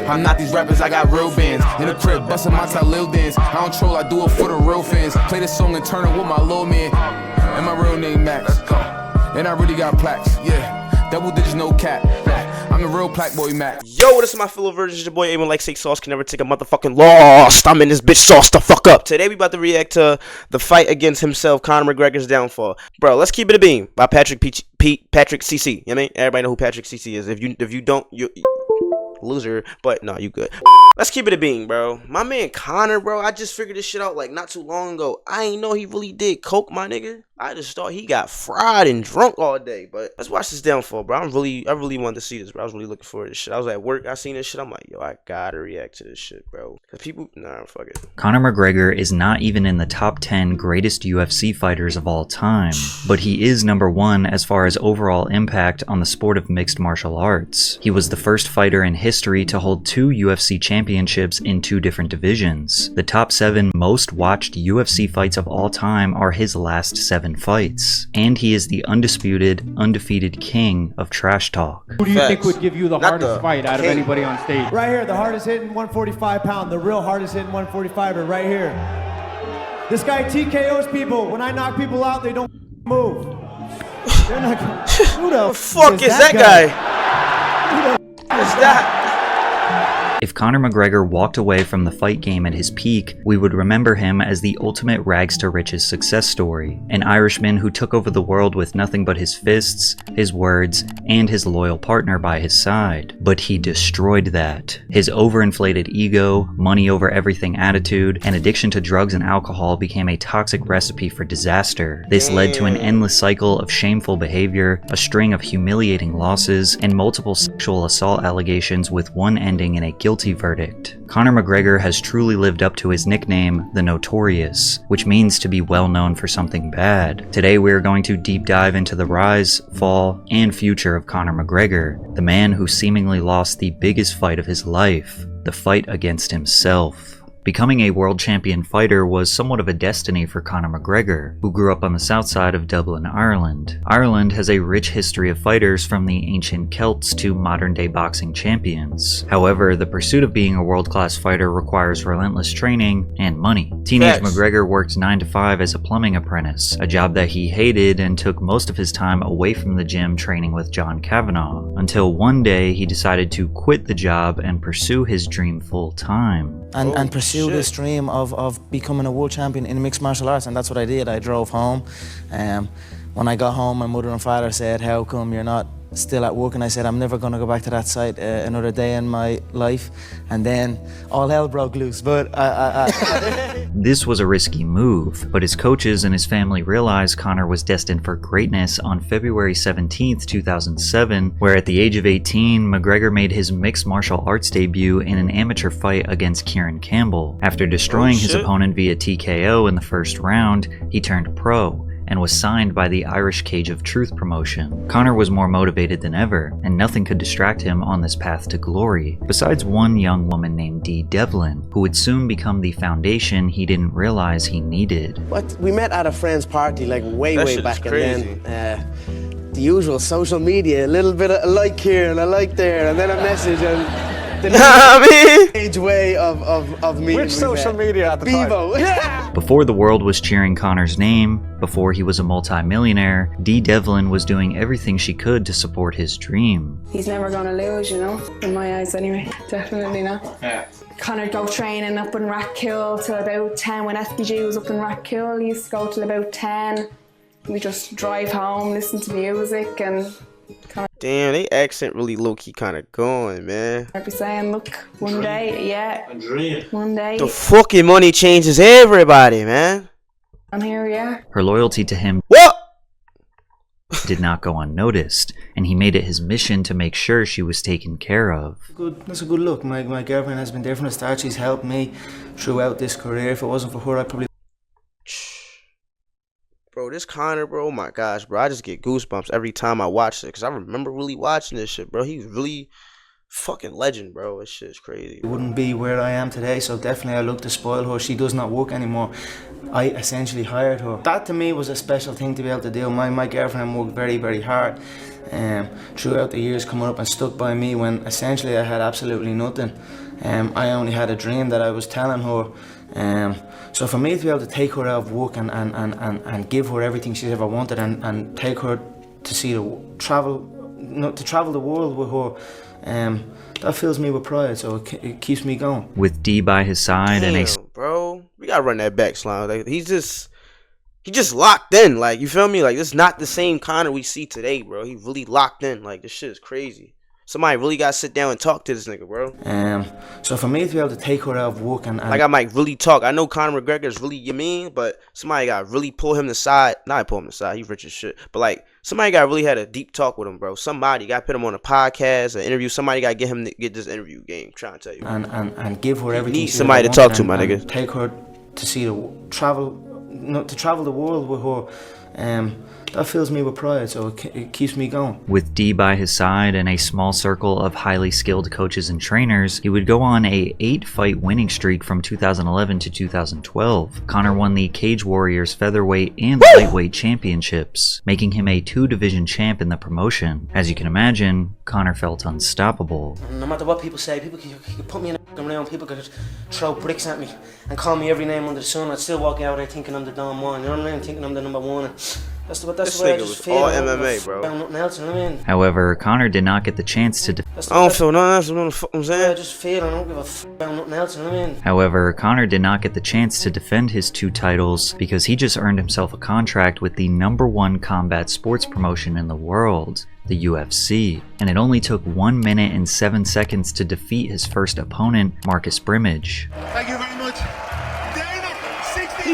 I'm not these rappers, I got real bands. In the crib, bustin' my top lil dance. I don't troll, I do it for the real fans. Play this song and turn it with my little man. And my real name Max. And I really got plaques, yeah. Double digits, no cap. I'm the real plaque boy, Mac. Yo, this is my fellow version. Your boy Aimon like steak sauce can never take a motherfucking loss. I'm in this bitch sauce the fuck up. Today we about to react to the fight against himself, Conor McGregor's downfall. Bro, let's keep it a beam by Patrick CC. You know what I mean? Everybody know who Patrick CC is. If you don't, you loser. But no, you good. Let's keep it a beam, bro. My man Conor, bro. I just figured this shit out like not too long ago. I ain't know he really did coke, my nigga. I just thought he got fried and drunk all day. But let's watch this downfall, bro. I really wanted to see this, bro. I was really looking forward to this shit. I was at work, I seen this shit. I'm like, yo, I gotta react to this shit, bro. Cause people, nah, fuck it. Conor McGregor is not even in the top 10 greatest UFC fighters of all time, but he is number 1 as far as overall impact on the sport of mixed martial arts. He was the first fighter in history to hold 2 UFC championships in 2 different divisions. The top 7 most watched UFC fights of all time are his last 7 fights, and he is the undisputed, undefeated king of trash talk. Who do you think would give you the hardest fight out of anybody on stage? Right here, the hardest hitting 145 pound, the real hardest hitting 145er right here. This guy TKOs people. When I knock people out, they don't move. They're not gonna, who the fuck is that guy? Who the is that? If Conor McGregor walked away from the fight game at his peak, we would remember him as the ultimate rags to riches success story. An Irishman who took over the world with nothing but his fists, his words, and his loyal partner by his side. But he destroyed that. His overinflated ego, money over everything attitude, and addiction to drugs and alcohol became a toxic recipe for disaster. This led to an endless cycle of shameful behavior, a string of humiliating losses, and multiple sexual assault allegations with one ending in a guilty verdict. Conor McGregor has truly lived up to his nickname, the Notorious, which means to be well known for something bad. Today we are going to deep dive into the rise, fall, and future of Conor McGregor, the man who seemingly lost the biggest fight of his life, the fight against himself. Becoming a world champion fighter was somewhat of a destiny for Conor McGregor, who grew up on the south side of Dublin, Ireland. Ireland has a rich history of fighters from the ancient Celts to modern-day boxing champions. However, the pursuit of being a world-class fighter requires relentless training and money. Teenage McGregor worked 9 to 5 as a plumbing apprentice, a job that he hated and took most of his time away from the gym training with John Kavanagh, until one day he decided to quit the job and pursue his dream full-time. And pursue this dream of becoming a world champion in mixed martial arts, and that's what I did. I drove home. When I got home, my mother and father said, "How come you're not still at work?" And I said, "I'm never going to go back to that site another day in my life." And then all hell broke loose. But This was a risky move, but his coaches and his family realized Conor was destined for greatness on February 17th, 2007, where at the age of 18, McGregor made his mixed martial arts debut in an amateur fight against Kieran Campbell. After destroying his opponent via TKO in the first round, he turned pro and was signed by the Irish Cage of Truth promotion. Conor was more motivated than ever, and nothing could distract him on this path to glory, besides one young woman named Dee Devlin, who would soon become the foundation he didn't realize he needed. But we met at a friend's party like way back, and then the usual social media, a little bit of a like here and a like there, and then a message, and the age way of meeting. Which social media at the time? Before the world was cheering Conor's name, before he was a multi-millionaire, Dee Devlin was doing everything she could to support his dream. He's never gonna lose, you know, in my eyes anyway. Definitely not. Yeah. Conor go training up in Rathkill till about 10. When SPG was up in Rathkill, he used to go till about 10. We just drive home, listen to music, and damn, they accent really low-key kind of going, man. I'd be saying, look, one day, one day. The fucking money changes everybody, man. I'm here, yeah. Her loyalty to him did not go unnoticed, and he made it his mission to make sure she was taken care of. that's a good look. My girlfriend has been there from the start. She's helped me throughout this career. If it wasn't for her, I'd probably... Bro, this Conor, bro, oh my gosh, bro. I just get goosebumps every time I watch it, because I remember really watching this shit, bro. He's really Fucking legend, bro. This shit's crazy. Wouldn't be where I am today, so definitely I look to spoil her. She does not work anymore. I essentially hired her. That to me was a special thing to be able to do. My girlfriend worked very, very hard throughout the years coming up and stuck by me when essentially I had absolutely nothing. I only had a dream that I was telling her. So for me to be able to take her out of work and give her everything she's ever wanted and take her to see to travel the world with her, that fills me with pride, so it keeps me going. With D by his side and a bro, we gotta run that back, Slime. Like, he just locked in. Like, you feel me? Like, this is not the same Conor we see today, bro. He really locked in. Like, this shit is crazy. Somebody really gotta sit down and talk to this nigga, bro. So for me to be able to take her out of work and like, I might really talk. I know Conor McGregor is really your mean, but somebody gotta really pull him aside. Not pull him aside. He's rich as shit. But like, somebody gotta really had a deep talk with him, bro. Somebody gotta put him on a podcast, an interview. Somebody gotta get him to get this interview game. I'm trying to tell you. And give her everything. Need somebody to talk to, my nigga. Take her to see to travel the world with her. That fills me with pride, so it keeps me going. With D by his side and a small circle of highly skilled coaches and trainers, he would go on a 8-fight winning streak from 2011 to 2012. Conor won the Cage Warriors featherweight and lightweight championships, making him a 2-division champ in the promotion. As you can imagine, Conor felt unstoppable. No matter what people say, people can put me in a round, people could throw bricks at me and call me every name under the sun. I'd still walk out there thinking I'm the Don Juan, you know what I mean? Thinking I'm the number one. That's the way I just feel. All MMA, bro. Nothing else, you know what I mean? However, Conor did not get the chance to I don't feel nothing else, you know what I'm saying? I just feel I don't give a f about nothing else, you know what I mean? However, Conor did not get the chance to defend his 2 titles because he just earned himself a contract with the #1 combat sports promotion in the world, the UFC, and it only took 1 minute and 7 seconds to defeat his first opponent, Marcus Brimage. Thank you very much.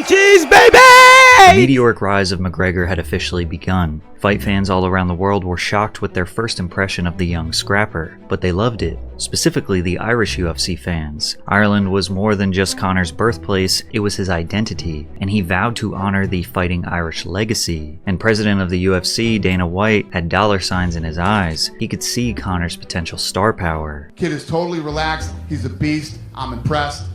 Jeez, baby! The meteoric rise of McGregor had officially begun. Fight fans all around the world were shocked with their first impression of the young scrapper, but they loved it, specifically the Irish UFC fans. Ireland was more than just Conor's birthplace, it was his identity, and he vowed to honor the Fighting Irish legacy. And president of the UFC, Dana White, had dollar signs in his eyes. He could see Conor's potential star power. Kid is totally relaxed. He's a beast. I'm impressed.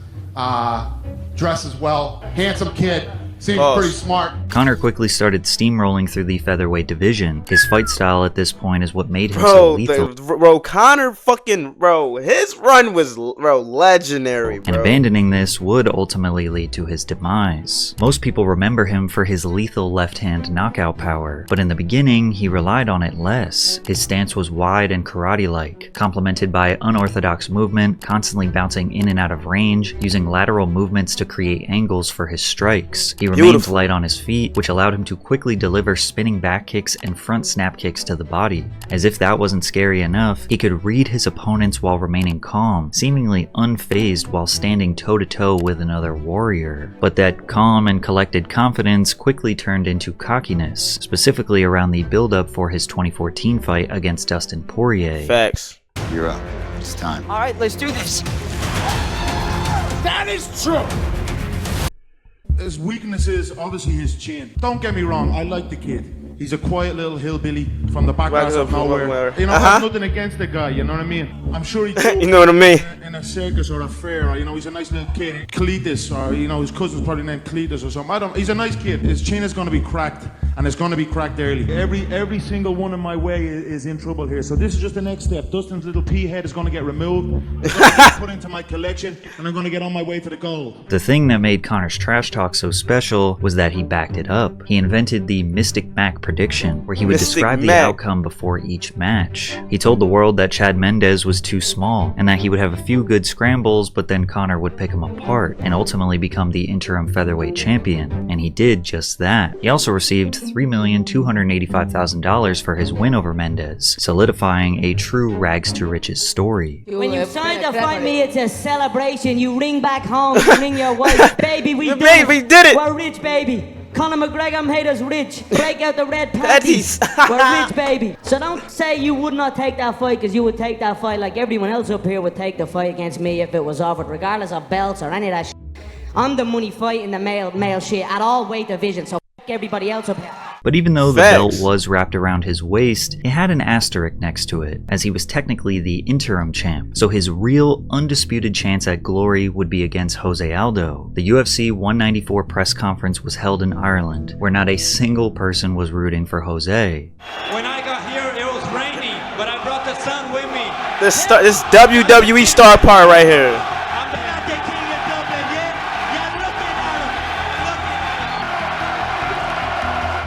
Dresses well. Handsome kid. Seems pretty smart. Conor quickly started steamrolling through the featherweight division. His fight style at this point is what made him so lethal. Conor his run was, legendary, bro. And abandoning this would ultimately lead to his demise. Most people remember him for his lethal left-hand knockout power, but in the beginning, he relied on it less. His stance was wide and karate-like, complemented by unorthodox movement, constantly bouncing in and out of range, using lateral movements to create angles for his strikes. He remained light on his feet, which allowed him to quickly deliver spinning back kicks and front snap kicks to the body. As if that wasn't scary enough, he could read his opponents while remaining calm, seemingly unfazed while standing toe-to-toe with another warrior. But that calm and collected confidence quickly turned into cockiness, specifically around the build-up for his 2014 fight against Dustin Poirier. Facts. You're up. It's time. All right, let's do this. That is true. His weakness is obviously his chin. Don't get me wrong, I like the kid. He's a quiet little hillbilly from the background of nowhere. You know, I have nothing against the guy, you know what I mean? I'm sure he you know what I mean? In a circus or a fair, or, you know, he's a nice little kid. Cletus, or, you know, his cousin's probably named Cletus or something. He's a nice kid. His chin is going to be cracked, and it's going to be cracked early. Every single one in my way is in trouble here. So this is just the next step. Dustin's little pea head is going to get removed. It's going to get put into my collection, and I'm going to get on my way to the gold. The thing that made Conor's trash talk so special was that he backed it up. He invented the Mystic Mac prediction, where he would describe the outcome before each match. He told the world that Chad Mendes was too small, and that he would have a few good scrambles, but then Conor would pick him apart, and ultimately become the interim featherweight champion. And he did just that. He also received $3,285,000 for his win over Mendes, solidifying a true rags to riches story. When you signed to fight me, it's a celebration. You ring back home, you ring your wife. Baby, we did it. We're rich, baby. Conor McGregor made us rich. Break out the red panties. We're rich, baby. So don't say you would not take that fight, because you would take that fight like everyone else up here would take the fight against me if it was offered, regardless of belts or any of that shit. I'm the money fight in the male shit at all weight divisions, so f*** everybody else up here. But even though the belt was wrapped around his waist, it had an asterisk next to it, as he was technically the interim champ, so his real, undisputed chance at glory would be against Jose Aldo. The UFC 194 press conference was held in Ireland, where not a single person was rooting for Jose. When I got here, it was rainy, but I brought the sun with me. This WWE star part right here.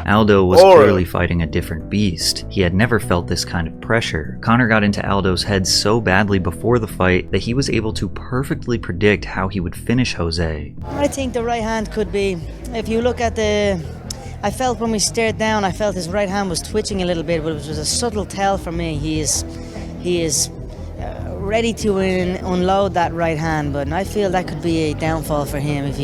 Aldo was clearly fighting a different beast. He had never felt this kind of pressure. Conor got into Aldo's head so badly before the fight that he was able to perfectly predict how he would finish Jose. I think the right hand could be, if you look at I felt when we stared down, I felt his right hand was twitching a little bit, but it was a subtle tell for me. He is ready to unload that right hand, but I feel that could be a downfall for him if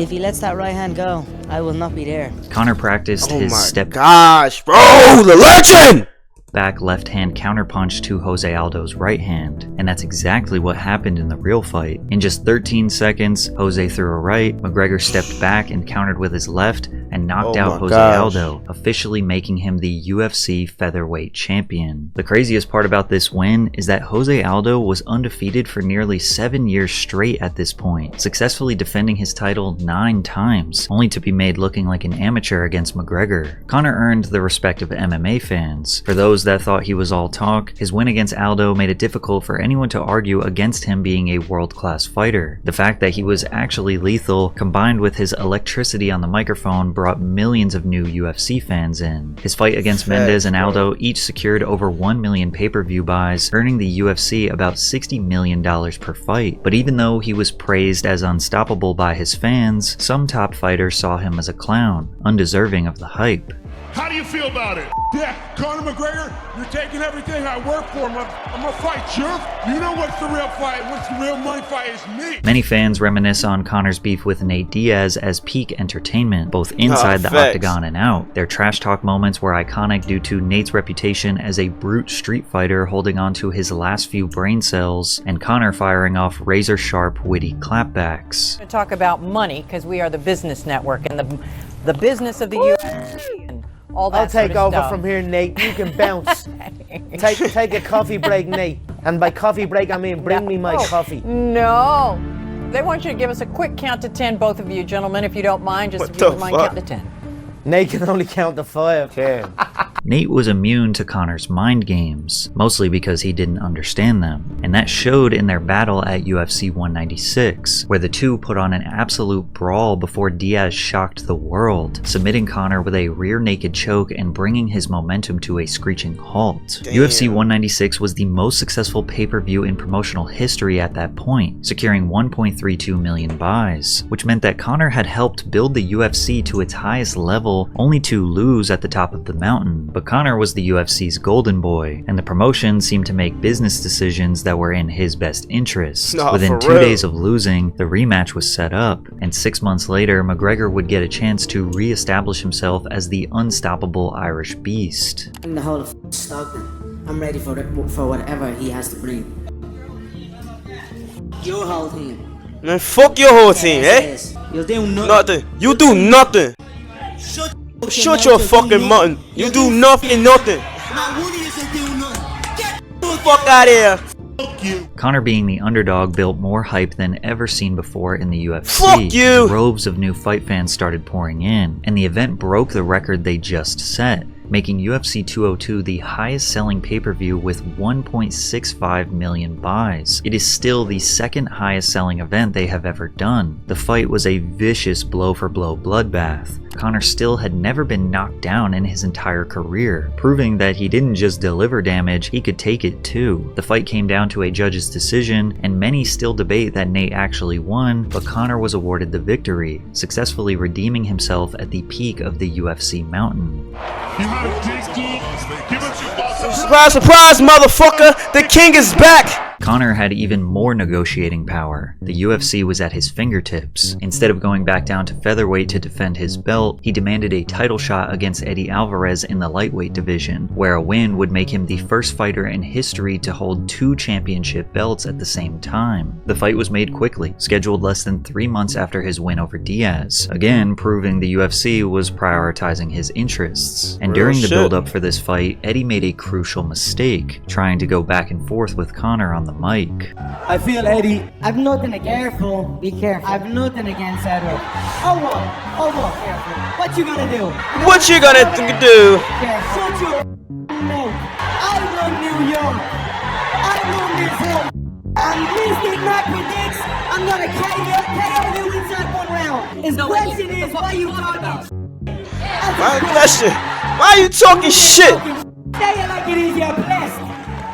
he lets that right hand go. I will not be there. Conor practiced his step. Gosh, bro, the legend! Back left hand counterpunch to Jose Aldo's right hand, and that's exactly what happened in the real fight. In just 13 seconds, Jose threw a right, McGregor stepped back and countered with his left, and knocked out Jose Aldo, officially making him the UFC featherweight champion. The craziest part about this win is that Jose Aldo was undefeated for nearly 7 years straight at this point, successfully defending his title 9 times, only to be made looking like an amateur against McGregor. Conor earned the respect of MMA fans. For those that thought he was all talk, his win against Aldo made it difficult for anyone to argue against him being a world-class fighter. The fact that he was actually lethal, combined with his electricity on the microphone, brought millions of new UFC fans in. His fight against Mendes and Aldo each secured over 1 million pay-per-view buys, earning the UFC about $60 million per fight. But even though he was praised as unstoppable by his fans, some top fighters saw him as a clown, undeserving of the hype. How do you feel about it? Yeah, Conor McGregor, you're taking everything I work for. I'm gonna fight you. You know what's the real fight? What's the real money fight is me. Many fans reminisce on Conor's beef with Nate Diaz as peak entertainment, both inside the octagon and out. Their trash talk moments were iconic due to Nate's reputation as a brute street fighter holding on to his last few brain cells, and Conor firing off razor-sharp, witty clapbacks. We're going to talk about money because we are the business network and the business of the UFC. I'll take over from here, Nate. You can bounce. take a coffee break, Nate. And by coffee break, I mean bring me my coffee. No. They want you to give us a quick count to 10, both of you gentlemen, if you don't mind. Just if you don't mind, count to 10. Nate can only count to 5. 10. Nate was immune to Conor's mind games, mostly because he didn't understand them, and that showed in their battle at UFC 196, where the two put on an absolute brawl before Diaz shocked the world, submitting Conor with a rear naked choke and bringing his momentum to a screeching halt. Damn. UFC 196 was the most successful pay-per-view in promotional history at that point, securing 1.32 million buys, which meant that Conor had helped build the UFC to its highest level, only to lose at the top of the mountain. But Conor was the UFC's golden boy, and the promotion seemed to make business decisions that were in his best interest. Within 2 days of losing, the rematch was set up, and 6 months later, McGregor would get a chance to re-establish himself as the unstoppable Irish beast. I'm the whole of Stockton. I'm ready for whatever he has to bring. Your whole team. Man, fuck your whole team, eh? You'll do nothing. You do nothing. Shut your fucking mutton. You do nothing. Get the fuck out of here. Fuck you. Conor being the underdog built more hype than ever seen before in the UFC. Fuck you. Droves of new fight fans started pouring in, and the event broke the record they just set, making UFC 202 the highest selling pay-per-view with 1.65 million buys. It is still the second highest selling event they have ever done. The fight was a vicious blow-for-blow bloodbath. Conor still had never been knocked down in his entire career, proving that he didn't just deliver damage, he could take it too. The fight came down to a judge's decision, and many still debate that Nate actually won, but Conor was awarded the victory, successfully redeeming himself at the peak of the UFC mountain. Surprise, surprise, motherfucker! The king is back! Conor had even more negotiating power. The UFC was at his fingertips. Instead of going back down to featherweight to defend his belt, he demanded a title shot against Eddie Alvarez in the lightweight division, where a win would make him the first fighter in history to hold 2 championship belts at the same time. The fight was made quickly, scheduled less than 3 months after his win over Diaz, again proving the UFC was prioritizing his interests. And during the build-up for this fight, Eddie made a crucial mistake, trying to go back and forth with Conor on the mic. I feel Eddie, I've nothing against. Careful, be careful. I've nothing against Edward. Hold on, careful. What you gonna do? What you gonna do? Shut your mouth. I run New York. I run this home. I'm Mystic Mac predicts I'm gonna KO you inside 1 round. His question is, why you talking? My question, why are you talking shit? Say it like it is, you're blessed.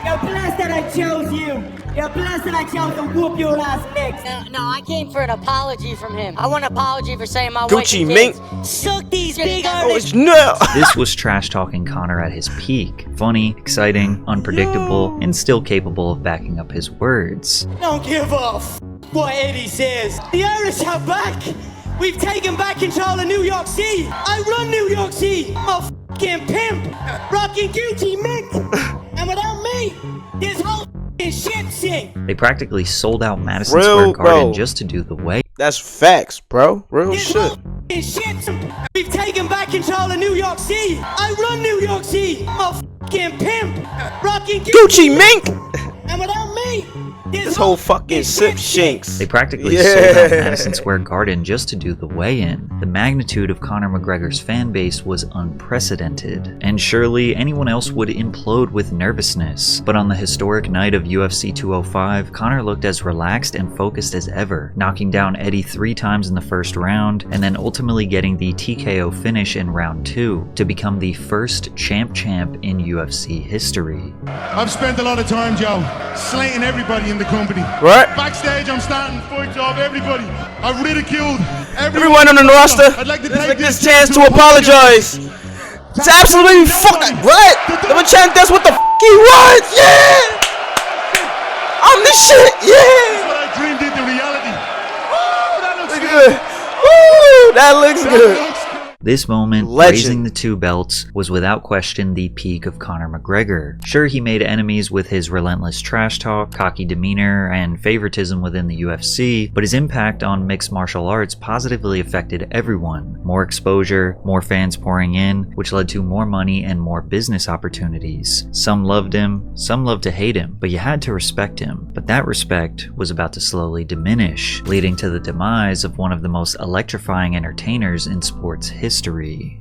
You're blessed that I chose you. You're blessed that I chose to whoop your ass next. No, I came for an apology from him. I want an apology for saying my Gucci wife Mink. Suck these big artists. No. This was trash talking Conor at his peak. Funny, exciting, unpredictable, and still capable of backing up his words. Don't give a what Eddie says. The Irish are back. We've taken back control of New York City. I run New York City. I'm a fucking pimp. Rocking Gucci Mink. And without me, this whole shit sing. They practically sold out Madison Square Garden just to do the weigh. That's facts, bro. Real shit. We've taken back control of New York City. I run New York City. I'm a fucking pimp. Rocking Gucci Mink. And without me, this whole fucking sip shinks. They practically sold out Madison Square Garden just to do the weigh-in. The magnitude of Conor McGregor's fan base was unprecedented, and surely anyone else would implode with nervousness. But on the historic night of UFC 205, Conor looked as relaxed and focused as ever, knocking down Eddie 3 times in the first round, and then ultimately getting the TKO finish in round 2 to become the first champ in UFC history. I've spent a lot of time, Joe, slating everybody in the company. Right. Backstage, I'm starting fights off everybody. I've ridiculed everyone on the roster. I'd like to take this chance to apologize. It's absolutely fucking what? Let me chant that's what the fuck he wants. Yeah. I'm the shit. Yeah. That's what I dreamed into reality. Oh, that looks good. Ooh, that looks good. This moment, raising the 2 belts, was without question the peak of Conor McGregor. Sure, he made enemies with his relentless trash talk, cocky demeanor, and favoritism within the UFC, but his impact on mixed martial arts positively affected everyone. More exposure, more fans pouring in, which led to more money and more business opportunities. Some loved him, some loved to hate him, but you had to respect him. But that respect was about to slowly diminish, leading to the demise of one of the most electrifying entertainers in sports history.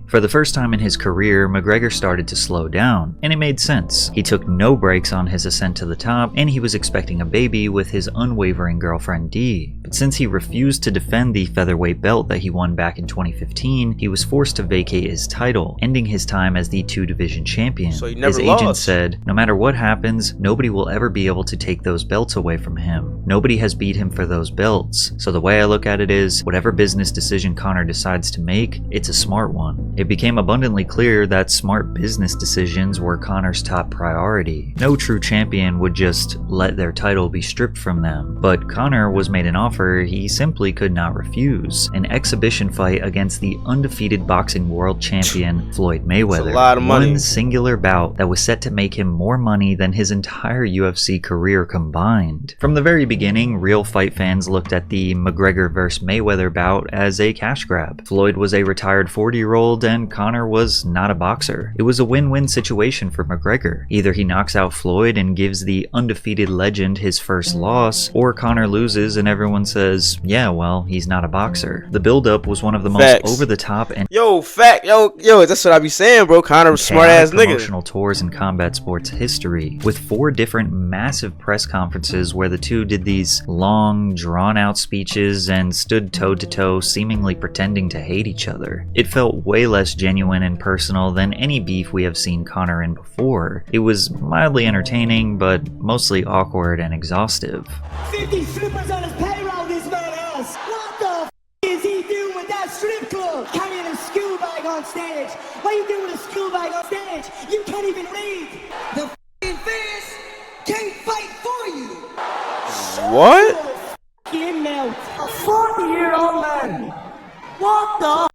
For the first time in his career, McGregor started to slow down, and it made sense. He took no breaks on his ascent to the top, and he was expecting a baby with his unwavering girlfriend Dee. But since he refused to defend the featherweight belt that he won back in 2015, he was forced to vacate his title, ending his time as the 2-division champion. So he never his lost. agent said, no matter what happens, nobody will ever be able to take those belts away from him. Nobody has beat him for those belts. So the way I look at it is, whatever business decision Conor decides to make, it's a smart one. It became abundantly clear that smart business decisions were Conor's top priority. No true champion would just let their title be stripped from them, but Conor was made an offer he simply could not refuse. An exhibition fight against the undefeated boxing world champion Floyd Mayweather. That's a lot of money. One singular bout that was set to make him more money than his entire UFC career combined. From the very beginning, real fight fans looked at the McGregor vs. Mayweather bout as a cash grab. Floyd was a retired 40-year-old and Conor was not a boxer. It was a win-win situation for McGregor. Either he knocks out Floyd and gives the undefeated legend his first loss, or Conor loses and everyone says, yeah, well, he's not a boxer. The build-up was one of the most over-the-top and yo, that's what I be saying, bro. Conor was smart-ass nigga. Promotional tours in combat sports history, with 4 different massive press conferences where the two did these long, drawn-out speeches and stood toe-to-toe, seemingly pretending to hate each other. It felt way less genuine and personal than any beef we have seen Conor in before. It was mildly entertaining, but mostly awkward and exhaustive. 50 strippers on his payroll this man has. What the f is he doing with that strip club? Carrying a school bag on stage. What are you doing with a school bag on stage? You can't even read. The f***ing fans can't fight for you. What? Him now. A 40-year-old man. What the?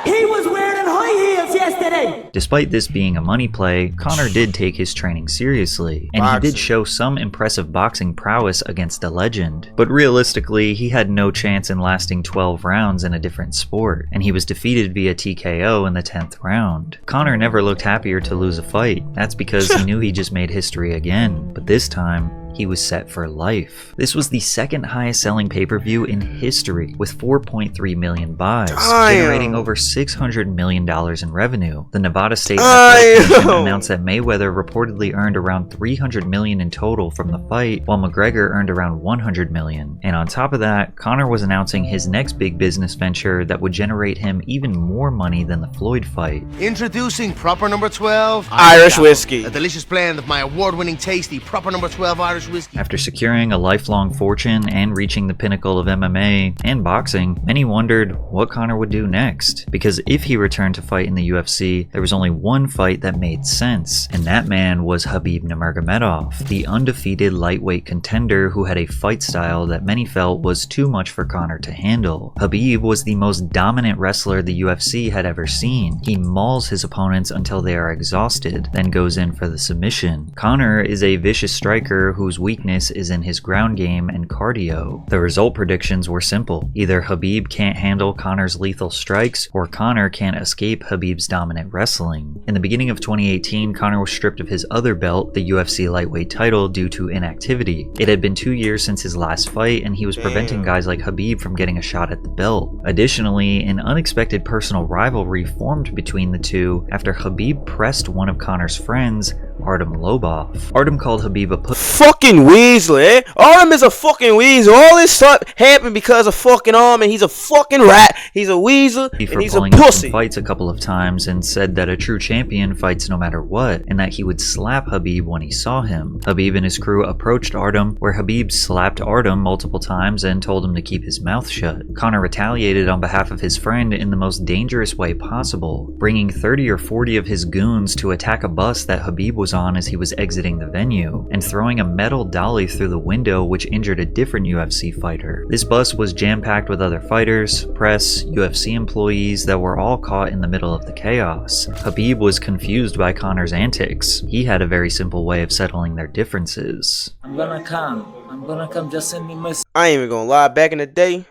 He was wearing high heels yesterday. Despite this being a money play, Conor did take his training seriously, and he did show some impressive boxing prowess against a legend. But realistically, he had no chance in lasting 12 rounds in a different sport, and he was defeated via TKO in the 10th round. Conor never looked happier to lose a fight. That's because he knew he just made history again, but this time, he was set for life. This was the second highest selling pay-per-view in history, with 4.3 million buys, generating over $600 million in revenue. The Nevada State Athletic Commission announced that Mayweather reportedly earned around $300 million in total from the fight, while McGregor earned around $100 million. And on top of that, Conor was announcing his next big business venture that would generate him even more money than the Floyd fight. Introducing Proper Number 12 Irish whiskey. A delicious blend of my award-winning tasty Proper Number 12 Irish whiskey. After securing a lifelong fortune and reaching the pinnacle of MMA and boxing, many wondered what Conor would do next. Because if he returned to fight in the UFC, there was only one fight that made sense, and that man was Khabib Nurmagomedov, the undefeated lightweight contender who had a fight style that many felt was too much for Conor to handle. Khabib was the most dominant wrestler the UFC had ever seen. He mauls his opponents until they are exhausted, then goes in for the submission. Conor is a vicious striker whose weakness is in his ground game and cardio. The result predictions were simple. Either Khabib can't handle Conor's lethal strikes, or Conor can't escape Khabib's dominant wrestling. In the beginning of 2018, Conor was stripped of his other belt, the UFC lightweight title, due to inactivity. It had been 2 years since his last fight, and he was preventing guys like Khabib from getting a shot at the belt. Additionally, an unexpected personal rivalry formed between the two after Khabib pressed one of Conor's friends, Artem Lobov. Artem called Khabib a fucking weasel, eh? Artem is a fucking weasel. All this stuff happened because of fucking Artem, and he's a fucking rat. He's a weasel, and he's a pussy. Fights a couple of times and said that a true champion fights no matter what, and that he would slap Khabib when he saw him. Khabib and his crew approached Artem, where Khabib slapped Artem multiple times and told him to keep his mouth shut. Conor retaliated on behalf of his friend in the most dangerous way possible, bringing 30 or 40 of his goons to attack a bus that Khabib was on as he was exiting the venue, and throwing a metal dolly through the window which injured a different UFC fighter. This bus was jam-packed with other fighters, press, UFC employees that were all caught in the middle of the chaos. Khabib was confused by Conor's antics. He had a very simple way of settling their differences. I'm gonna come, just send me a message. I ain't even gonna lie, back in the day,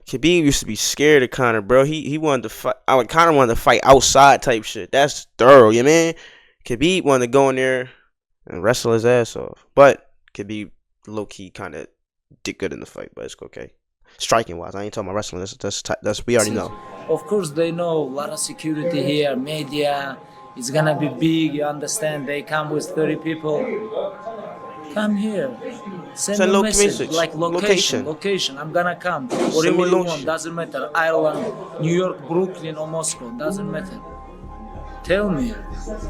Khabib used to be scared of Conor, bro. He wanted to fight. Conor wanted to fight outside type shit. That's thorough, you know? Khabib wanted to go in there and wrestle his ass off. But Khabib low-key kind of did good in the fight, but it's okay. Striking-wise, I ain't talking about wrestling. That's we already know. Of course, they know a lot of security here, media. It's gonna be big, you understand? They come with 30 people. Come here. Send me a message, like location. I'm gonna come. Whatever you want, doesn't matter. Ireland, New York, Brooklyn, or Moscow, doesn't matter. Tell me,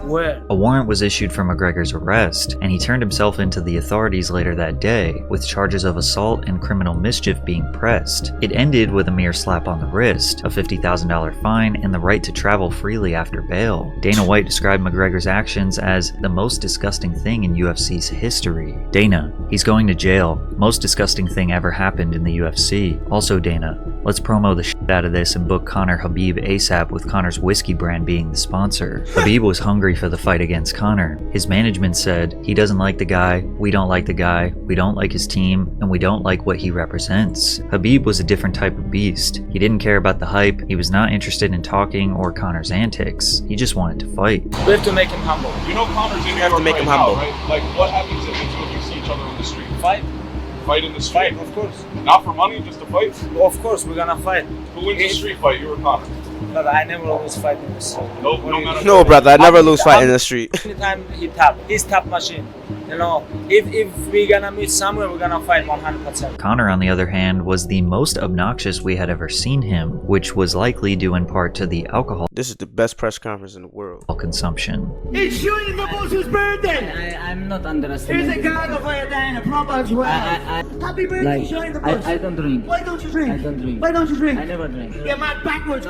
where? A warrant was issued for McGregor's arrest, and he turned himself into the authorities later that day, with charges of assault and criminal mischief being pressed. It ended with a mere slap on the wrist, a $50,000 fine, and the right to travel freely after bail. Dana White described McGregor's actions as the most disgusting thing in UFC's history. Dana, he's going to jail. Most disgusting thing ever happened in the UFC. Also Dana, let's promo the shit out of this and book Conor Khabib ASAP with Conor's whiskey brand being the sponsor. Khabib was hungry for the fight against Conor. His management said, he doesn't like the guy, we don't like the guy, we don't like his team, and we don't like what he represents. Khabib was a different type of beast. He didn't care about the hype, he was not interested in talking or Conor's antics. He just wanted to fight. We have to make him humble. You know Conor's in New York right now, right? Like, what happens if you see each other on the street? Fight. Fight in the street? Fight, of course. Not for money, just to fight? Of course, we're gonna fight. Who wins the street fight, you or Conor? Brother, I never lose fight in the street. No, brother, I never lose fight in the street. Anytime he's top machine. You know, if we're gonna meet somewhere, we're gonna fight 100%. Conor, on the other hand, was the most obnoxious we had ever seen him, which was likely due in part to the alcohol. This is the best press conference in the world. Consumption. It's shooting the boss's birthday! I'm not underestimating. Here's a card for you, Diana. Proper as well. Happy birthday, showing the boss. I don't drink. Why don't you drink? I don't drink. Why don't you drink? I never drink. Get my backwards.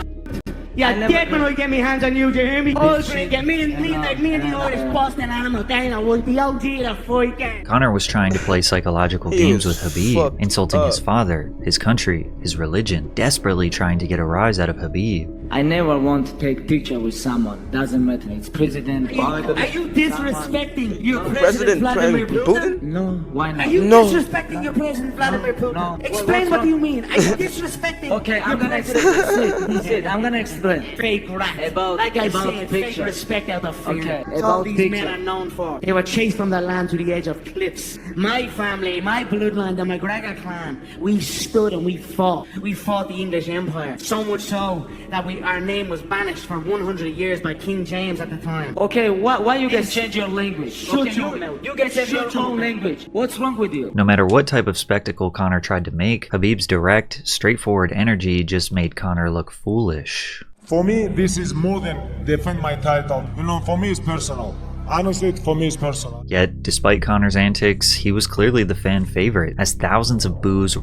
Yeah, dead when I get me hands on you, do you hear me? Oh, get me and the Irish Boston animal Dana was the OG of the fight game. Conor was trying to play psychological games with Khabib, insulting his father, his country, his religion, desperately trying to get a rise out of Khabib. I never want to take picture with someone. Doesn't matter. It's President. Are you disrespecting your President Vladimir Putin? No, why not? Are you disrespecting your President Vladimir Putin? No. Explain what you mean. Are you disrespecting? Okay, I'm gonna explain. I'm gonna explain. Fake rap. Like I said, fake respect out of fear. Okay, That's all these men are known for. They were chased from their land to the edge of cliffs. My family, my bloodline, the McGregor clan, we stood and we fought. We fought the English Empire. So much so that our name was banished for 100 years by King James at the time. Okay, why you guys change your language? Shut your mouth. You guys have your own language. What's wrong with you? No matter what type of spectacle Conor tried to make, Khabib's direct, straightforward energy just made Conor look foolish. For me, this is more than defend my title. You know, for me, it's personal. Honestly, for me, it's personal. Yet, despite Conor's antics, he was clearly the fan favorite, as thousands of boos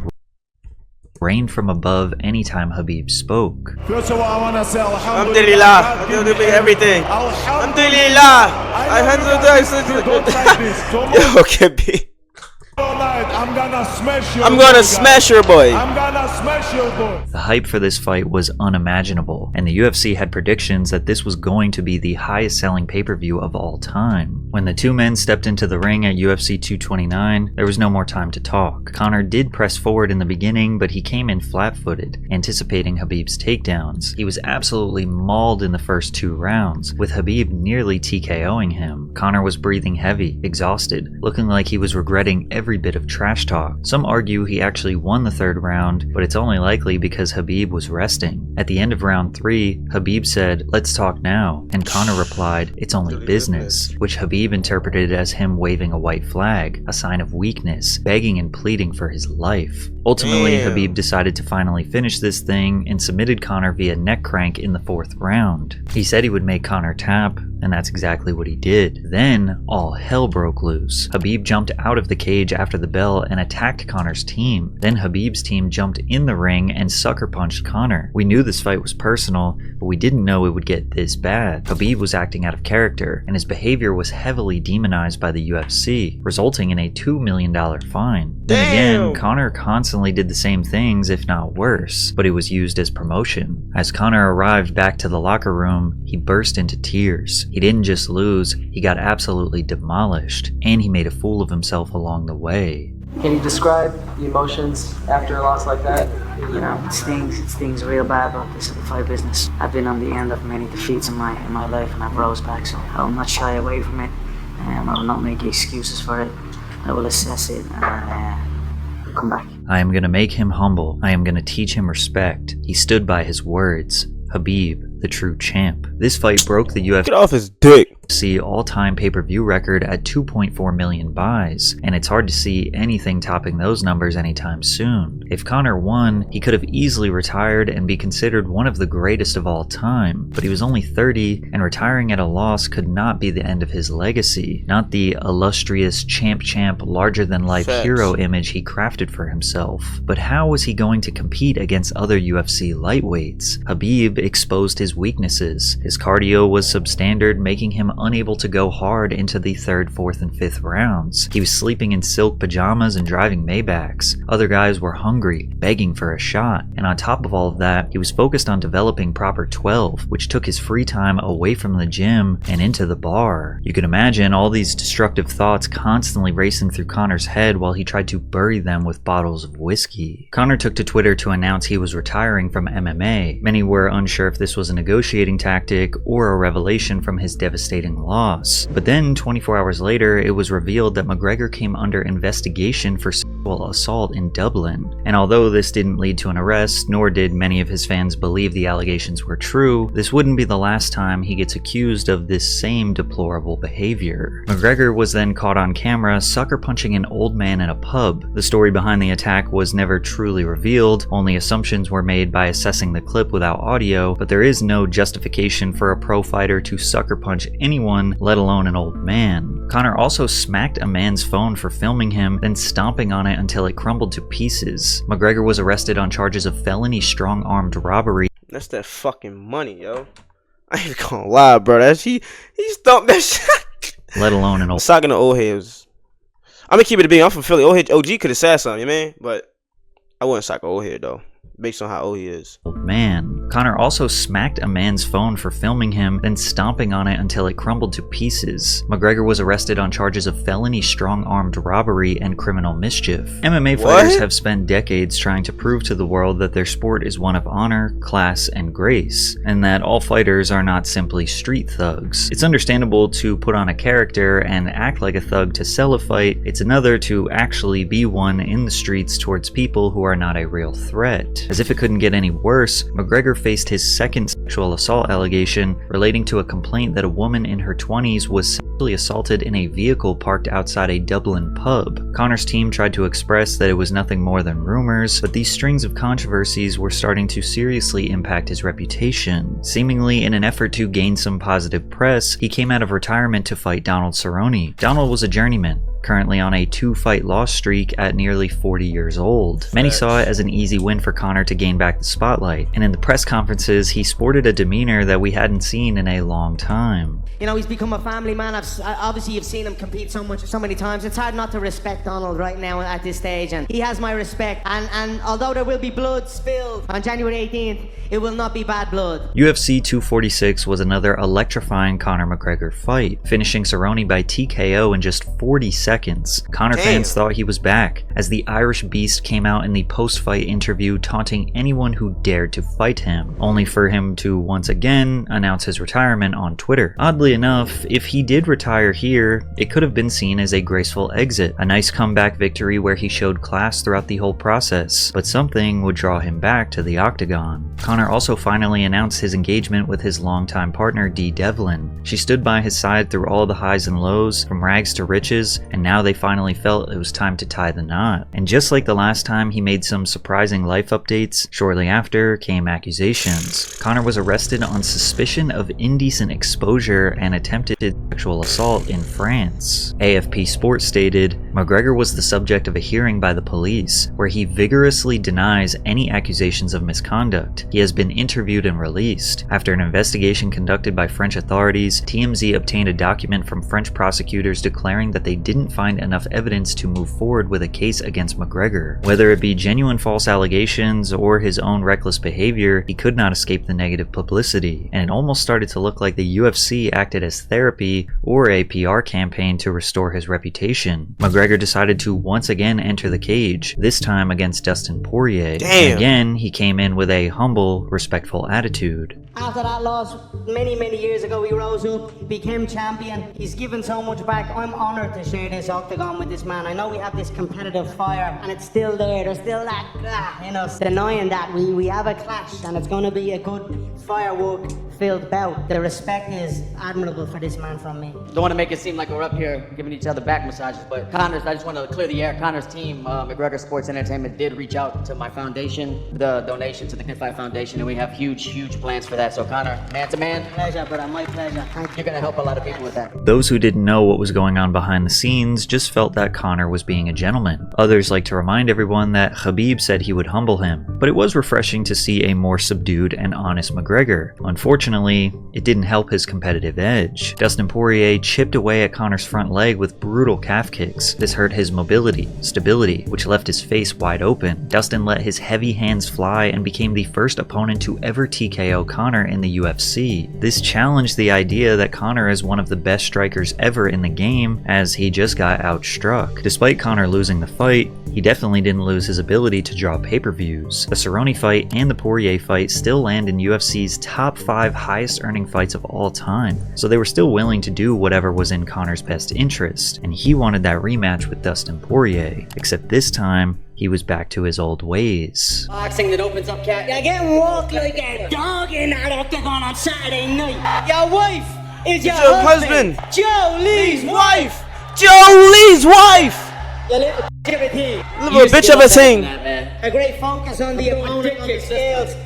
rained from above anytime Khabib spoke. First of all, I want to say Alhamdulillah. I'm going to do everything. Alhamdulillah. Okay, I'm gonna smash your boy. I'm gonna smash your boy. The hype for this fight was unimaginable, and the UFC had predictions that this was going to be the highest selling pay-per-view of all time. When the two men stepped into the ring at UFC 229, there was no more time to talk. Conor did press forward in the beginning, but he came in flat-footed, anticipating Khabib's takedowns. He was absolutely mauled in the first 2 rounds, with Khabib nearly TKOing him. Conor was breathing heavy, exhausted, looking like he was regretting every bit of trash talk. Some argue he actually won the 3rd round, but it's only likely because Khabib was resting. At the end of round 3, Khabib said, "Let's talk now," and Conor replied, "It's only business," which Khabib interpreted as him waving a white flag, a sign of weakness, begging and pleading for his life. Ultimately, Khabib decided to finally finish this thing and submitted Conor via neck crank in the 4th round. He said he would make Conor tap, and that's exactly what he did. Then, all hell broke loose. Khabib jumped out of the cage after the bell and attacked Conor's team. Then Khabib's team jumped in the ring and sucker punched Conor. We knew this fight was personal, but we didn't know it would get this bad. Khabib was acting out of character, and his behavior was heavily demonized by the UFC, resulting in a $2 million fine. Then again, Conor constantly did the same things, if not worse, but it was used as promotion. As Conor arrived back to the locker room, he burst into tears. He didn't just lose, he got absolutely demolished, and he made a fool of himself along the way. Can you describe the emotions after a loss like that? You know, it stings real bad, but this is the fight business. I've been on the end of many defeats in my life, and I've rose back, so I will not shy away from it. I will not make excuses for it. I will assess it and come back. I am gonna make him humble. I am gonna teach him respect. He stood by his words. Khabib, the true champ. This fight broke the UFC. Get off his dick. All-time pay-per-view record at 2.4 million buys, and it's hard to see anything topping those numbers anytime soon. If Conor won, he could have easily retired and be considered one of the greatest of all time, but he was only 30, and retiring at a loss could not be the end of his legacy, not the illustrious champ, larger-than-life hero image he crafted for himself. But how was he going to compete against other UFC lightweights? Khabib exposed his weaknesses. His cardio was substandard, making him unable to go hard into the 3rd, 4th, and 5th rounds. He was sleeping in silk pajamas and driving Maybachs. Other guys were hungry, begging for a shot. And on top of all of that, he was focused on developing proper 12, which took his free time away from the gym and into the bar. You can imagine all these destructive thoughts constantly racing through Conor's head while he tried to bury them with bottles of whiskey. Conor took to Twitter to announce he was retiring from MMA. Many were unsure if this was a negotiating tactic or a revelation from his devastating loss. But then 24 hours later, it was revealed that McGregor came under investigation for sexual assault in Dublin. And although this didn't lead to an arrest, nor did many of his fans believe the allegations were true, this wouldn't be the last time he gets accused of this same deplorable behavior. McGregor was then caught on camera sucker punching an old man in a pub. The story behind the attack was never truly revealed, only assumptions were made by assessing the clip without audio, but there is no justification for a pro fighter to sucker punch anyone, let alone an old man. Conor also smacked a man's phone for filming him, then stomping on it until it crumbled to pieces. McGregor was arrested on charges of felony strong-armed robbery. That's that fucking money, yo. I ain't gonna lie, bro. That he stumped that shit. Let alone an old. Socking the old heads. I'm gonna keep it a being. I'm from Philly. Old head OG could have said something, you man. But I wouldn't sock an old head though, based on how old he is. Man. Conor also smacked a man's phone for filming him, then stomping on it until it crumbled to pieces. McGregor was arrested on charges of felony strong-armed robbery and criminal mischief. MMA fighters have spent decades trying to prove to the world that their sport is one of honor, class, and grace, and that all fighters are not simply street thugs. It's understandable to put on a character and act like a thug to sell a fight. It's another to actually be one in the streets towards people who are not a real threat. As if it couldn't get any worse, McGregor faced his second sexual assault allegation relating to a complaint that a woman in her 20s was sexually assaulted in a vehicle parked outside a Dublin pub. Conor's team tried to express that it was nothing more than rumors, but these strings of controversies were starting to seriously impact his reputation. Seemingly in an effort to gain some positive press, he came out of retirement to fight Donald Cerrone. Donald was a journeyman, currently on a 2-fight loss streak at nearly 40 years old. Many saw it as an easy win for Conor to gain back the spotlight, and in the press conferences he sported a demeanor that we hadn't seen in a long time. You know, he's become a family man. Obviously you've seen him compete so many times. It's hard not to respect Donald right now at this stage, and he has my respect. And although there will be blood spilled on January 18th, it will not be bad blood. UFC 246 was another electrifying Conor McGregor fight, finishing Cerrone by TKO in just 40 seconds. Conor fans thought he was back, as the Irish Beast came out in the post-fight interview taunting anyone who dared to fight him, only for him to once again announce his retirement on Twitter. Oddly enough, if he did retire here, it could have been seen as a graceful exit, a nice comeback victory where he showed class throughout the whole process, but something would draw him back to the octagon. Conor also finally announced his engagement with his longtime partner Dee Devlin. She stood by his side through all the highs and lows, from rags to riches, and now they finally felt it was time to tie the knot. And just like the last time he made some surprising life updates, shortly after came accusations. Conor was arrested on suspicion of indecent exposure and attempted sexual assault in France. AFP Sports stated, McGregor was the subject of a hearing by the police, where he vigorously denies any accusations of misconduct. He has been interviewed and released. After an investigation conducted by French authorities, TMZ obtained a document from French prosecutors declaring that they didn't find enough evidence to move forward with a case against McGregor. Whether it be genuine false allegations or his own reckless behavior, he could not escape the negative publicity, and it almost started to look like the UFC acted as therapy or a PR campaign to restore his reputation. McGregor decided to once again enter the cage, this time against Dustin Poirier. And again, he came in with a humble, respectful attitude. After that loss, many years ago, he rose up, became champion. He's given so much back. I'm honoured to share this octagon with this man. I know we have this competitive fire, and it's still there. There's still that, in us, denying that. We have a clash, and it's going to be a good firework-filled bout. The respect is admirable for this man from me. Don't want to make it seem like we're up here giving each other back massages, but Conor's, I just want to clear the air. Conor's team, McGregor Sports Entertainment, did reach out to my foundation, the donation to the Knife Fight Foundation, and we have huge plans for that. So Conor, man to man. Pleasure, brother, my pleasure. You're going to help a lot of people with that. Those who didn't know what was going on behind the scenes just felt that Conor was being a gentleman. Others like to remind everyone that Khabib said he would humble him, but it was refreshing to see a more subdued and honest McGregor. Unfortunately, it didn't help his competitive edge. Dustin Poirier chipped away at Conor's front leg with brutal calf kicks. This hurt his mobility, stability, which left his face wide open. Dustin let his heavy hands fly and became the first opponent to ever TKO Conor in the UFC. This challenged the idea that Conor is one of the best strikers ever in the game, as he just got outstruck. Despite Conor losing the fight, he definitely didn't lose his ability to draw pay-per-views. The Cerrone fight and the Poirier fight still land in UFC's top 5 highest earning fights of all time, so they were still willing to do whatever was in Conor's best interest, and he wanted that rematch with Dustin Poirier, except this time, he was back to his old ways. Boxing that opens up cat. You're getting walked like a dog in that octagon on Saturday night. Your wife is your husband. Joe Lee's wife. Joe Lee's wife. You little bitch Little bitch of a thing. A great focus on the opponent on the scales.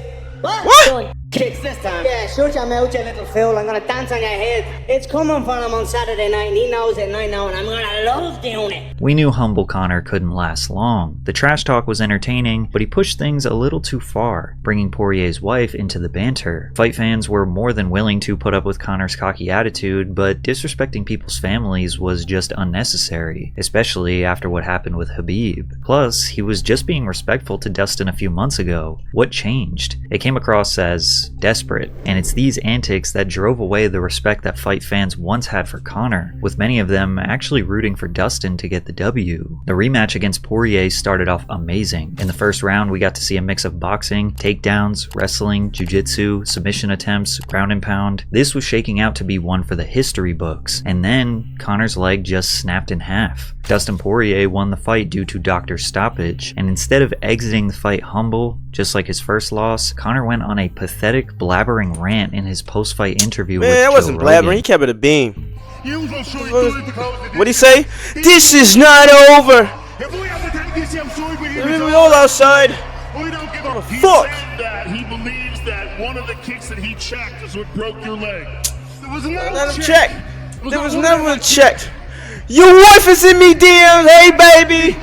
What? Kicks this time. Yeah, shut your mouth, you little fool. I'm gonna dance on your head. It's coming for him on Saturday night, and he knows it, and I know, and I'm gonna love doing it. We knew humble Conor couldn't last long. The trash talk was entertaining, but he pushed things a little too far, bringing Poirier's wife into the banter. Fight fans were more than willing to put up with Conor's cocky attitude, but disrespecting people's families was just unnecessary, especially after what happened with Khabib. Plus, he was just being respectful to Dustin a few months ago. What changed? It came across as desperate, and it's these antics that drove away the respect that fight fans once had for Conor, with many of them actually rooting for Dustin to get the W. The rematch against Poirier started off amazing. In the first round, we got to see a mix of boxing, takedowns, wrestling, jiu-jitsu, submission attempts, ground and pound. This was shaking out to be one for the history books, and then Conor's leg just snapped in half. Dustin Poirier won the fight due to doctor's stoppage, and instead of exiting the fight humble, just like his first loss, Conor went on a pathetic blabbering rant in his post-fight interview with Joe Man, that wasn't Rogan. blabbering, he kept it a beam. What'd he say? This is not over! We all outside! Fuck! He believes that one of the kicks that he checked is what broke your leg. There was Let him check! There was never a check! Your wife is in me DMs, hey baby!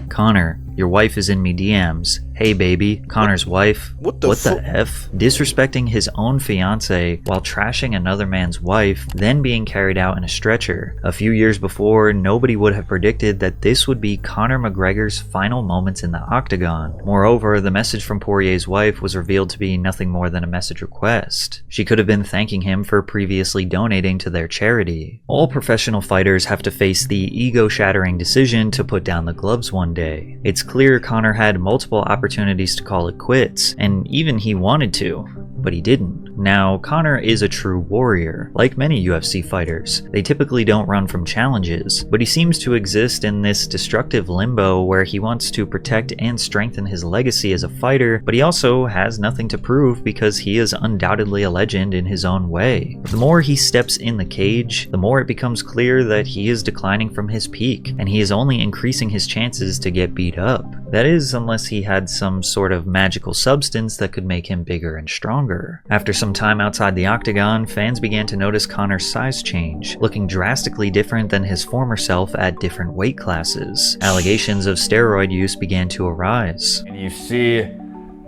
Conor, your wife is in me DMs. Hey baby, Conor's wife. What the F? Disrespecting his own fiance while trashing another man's wife, then being carried out in a stretcher. A few years before, nobody would have predicted that this would be Conor McGregor's final moments in the octagon. Moreover, the message from Poirier's wife was revealed to be nothing more than a message request. She could have been thanking him for previously donating to their charity. All professional fighters have to face the ego-shattering decision to put down the gloves one day. It's clear Conor had multiple opportunities to call it quits, and even he wanted to, but he didn't. Now, Conor is a true warrior. Like many UFC fighters, they typically don't run from challenges, but he seems to exist in this destructive limbo where he wants to protect and strengthen his legacy as a fighter, but he also has nothing to prove because he is undoubtedly a legend in his own way. The more he steps in the cage, the more it becomes clear that he is declining from his peak, and he is only increasing his chances to get beat up. That is, unless he had some sort of magical substance that could make him bigger and stronger. After some time outside the octagon, fans began to notice Conor's size change, looking drastically different than his former self at different weight classes. Allegations of steroid use began to arise. And you see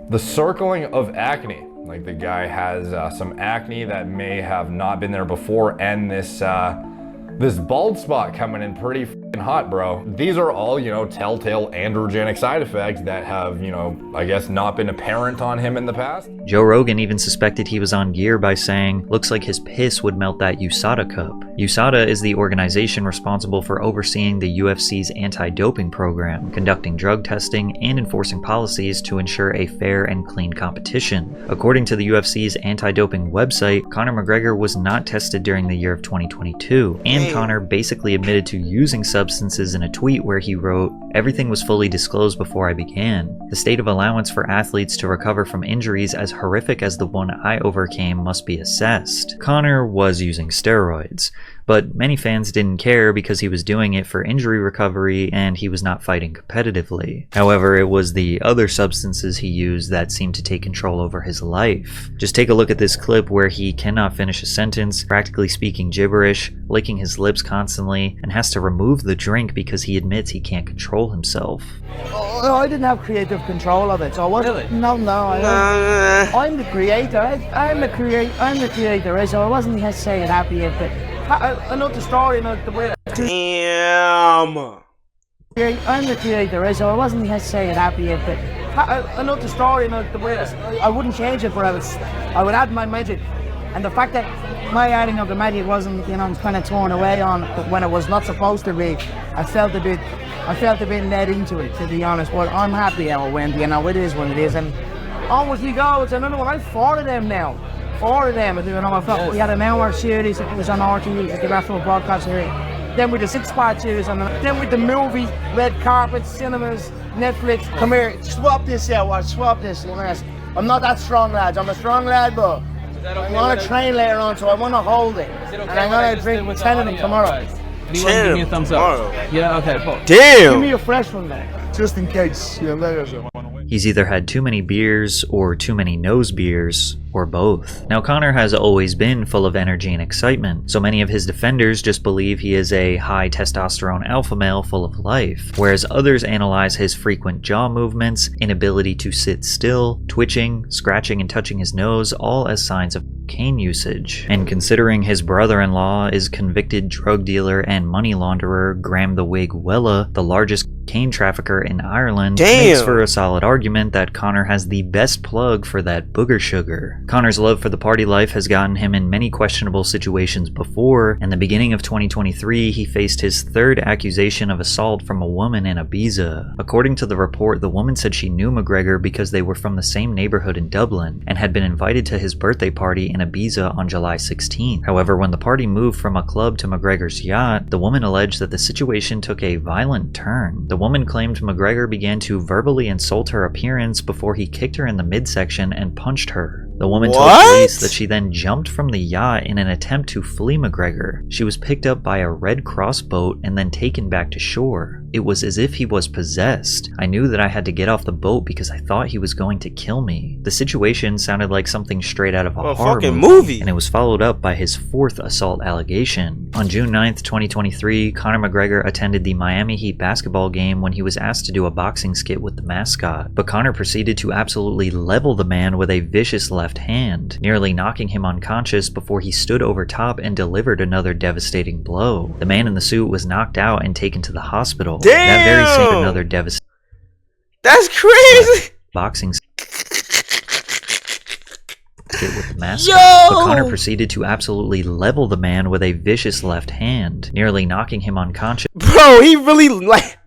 the circling of acne. Like the guy has some acne that may have not been there before, and this bald spot coming in pretty f***ing hot, bro. These are all, telltale androgenic side effects that have, I guess not been apparent on him in the past. Joe Rogan even suspected he was on gear by saying, looks like his piss would melt that USADA cup. USADA is the organization responsible for overseeing the UFC's anti-doping program, conducting drug testing, and enforcing policies to ensure a fair and clean competition. According to the UFC's anti-doping website, Conor McGregor was not tested during the year of 2022, and Conor basically admitted to using substances in a tweet where he wrote, "Everything was fully disclosed before I began. The state of allowance for athletes to recover from injuries as horrific as the one I overcame must be assessed." Conor was using steroids, but many fans didn't care because he was doing it for injury recovery and he was not fighting competitively. However, it was the other substances he used that seemed to take control over his life. Just take a look at this clip where he cannot finish a sentence, practically speaking gibberish, licking his lips constantly, and has to remove the drink because he admits he can't control himself. Oh, I didn't have creative control of it, so I wasn't. Really? No, I'm the creator. I'm the creator, right? So I wasn't necessarily happy with it. I know the story, the way. Damn. I'm the creator, right? So I wasn't necessarily happy with it. I know the story, the way. I wouldn't change it, but I would add my magic, and the fact that my adding of the magic wasn't, kind of torn away on when it was not supposed to be. I felt a bit led into it, to be honest. But I'm happy how it went. It is what it is, and onwards we go. It's another one. I'm 4 of them now. 4 of them. I felt we had an hour series. It was on RTE, the National Broadcast series. Then with the 6-part series, and then with the movie, red carpet, cinemas, Netflix. Come here, swap this out. Swap this. I'm not that strong, lads. I'm a strong lad, but I'm going to train later on, so I want to hold it. And I'm going to drink 10 of them tomorrow. Do you want to give me a thumbs up? Yeah, okay, cool. Damn! Give me a fresh one, man. just in case. He's either had too many beers or too many nose beers, or both. Now, Conor has always been full of energy and excitement, so many of his defenders just believe he is a high testosterone alpha male full of life, whereas others analyze his frequent jaw movements, inability to sit still, twitching, scratching and touching his nose, all as signs of cocaine usage. And considering his brother-in-law is convicted drug dealer and money launderer Graham the Wig Wella, the largest cocaine trafficker in Ireland, makes for a solid argument that Conor has the best plug for that booger sugar. Conor's love for the party life has gotten him in many questionable situations before. In the beginning of 2023, he faced his third accusation of assault from a woman in Ibiza. According to the report, the woman said she knew McGregor because they were from the same neighborhood in Dublin and had been invited to his birthday party in Ibiza on July 16th. However, when the party moved from a club to McGregor's yacht, the woman alleged that the situation took a violent turn. The woman claimed McGregor began to verbally insult her appearance before he kicked her in the midsection and punched her. The woman told police that she then jumped from the yacht in an attempt to flee McGregor. She was picked up by a Red Cross boat and then taken back to shore. It was as if he was possessed. I knew that I had to get off the boat because I thought he was going to kill me. The situation sounded like something straight out of a horror movie, and it was followed up by his fourth assault allegation. On June 9th, 2023, Conor McGregor attended the Miami Heat basketball game when he was asked to do a boxing skit with the mascot, but Conor proceeded to absolutely level the man with a vicious left hand, nearly knocking him unconscious before he stood over top and delivered another devastating blow. The man in the suit was knocked out and taken to the hospital. Damn! That very same another devastating. That's crazy! Boxing skit with the mascot. Yo! But Conor proceeded to absolutely level the man with a vicious left hand, nearly knocking him unconscious. Bro, he really like.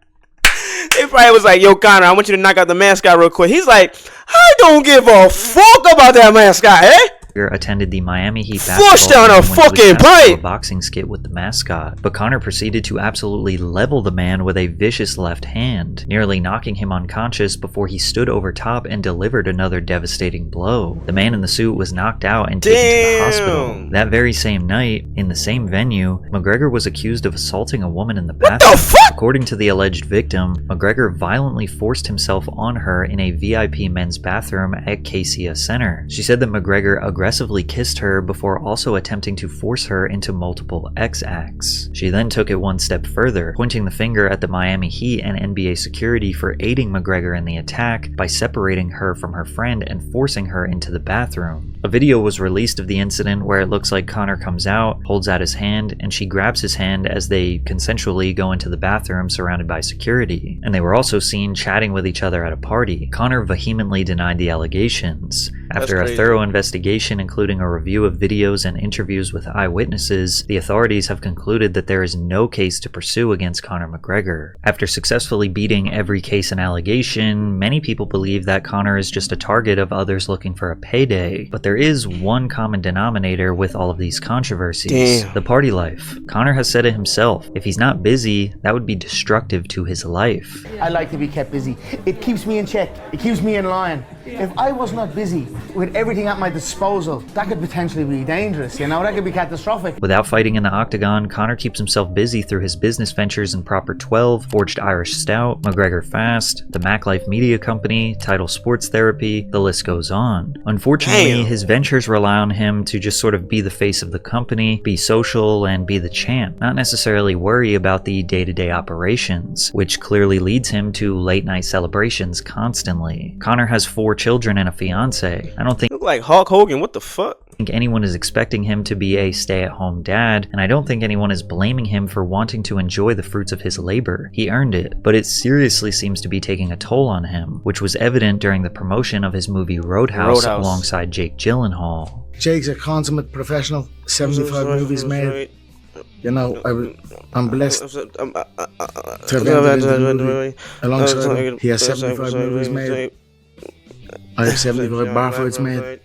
They probably was like, yo, Conor, I want you to knock out the mascot real quick. He's like, I don't give a fuck about that mascot, eh? Attended the Miami Heat flush down a fucking pipe. A boxing skit with the mascot, but Conor proceeded to absolutely level the man with a vicious left hand, nearly knocking him unconscious before he stood over top and delivered another devastating blow. The man in the suit was knocked out and taken to the hospital. That very same night, in the same venue, McGregor was accused of assaulting a woman in the bathroom. What the fuck? According to the alleged victim, McGregor violently forced himself on her in a VIP men's bathroom at Cassia Center. She said that McGregor aggressively kissed her before also attempting to force her into multiple X acts. She then took it one step further, pointing the finger at the Miami Heat and NBA security for aiding McGregor in the attack by separating her from her friend and forcing her into the bathroom. A video was released of the incident where it looks like Conor comes out, holds out his hand, and she grabs his hand as they consensually go into the bathroom surrounded by security. And they were also seen chatting with each other at a party. Conor vehemently denied the allegations. After a thorough investigation, including a review of videos and interviews with eyewitnesses, the authorities have concluded that there is no case to pursue against Conor McGregor. After successfully beating every case and allegation, many people believe that Conor is just a target of others looking for a payday. But there is one common denominator with all of these controversies: the party life. Conor has said it himself. If he's not busy, that would be destructive to his life. I like to be kept busy. It keeps me in check. It keeps me in line. If I was not busy with everything at my disposal, that could potentially be dangerous, you know? That could be catastrophic. Without fighting in the octagon, Conor keeps himself busy through his business ventures in Proper 12, Forged Irish Stout, McGregor Fast, the Mac Life Media Company, Title Sports Therapy, the list goes on. Unfortunately, his ventures rely on him to just sort of be the face of the company, be social, and be the champ, not necessarily worry about the day-to-day operations, which clearly leads him to late-night celebrations constantly. Conor has 4 children and a fiance. I don't think look like Hulk Hogan. What the fuck? Anyone is expecting him to be a stay-at-home dad, and I don't think anyone is blaming him for wanting to enjoy the fruits of his labor. He earned it, but it seriously seems to be taking a toll on him, which was evident during the promotion of his movie Roadhouse alongside Jake Gyllenhaal. Jake's a consummate professional, 75 movies made. You know, I'm blessed to have entered the movie alongside him. He has 75 movies made. I have 75 bar fights made.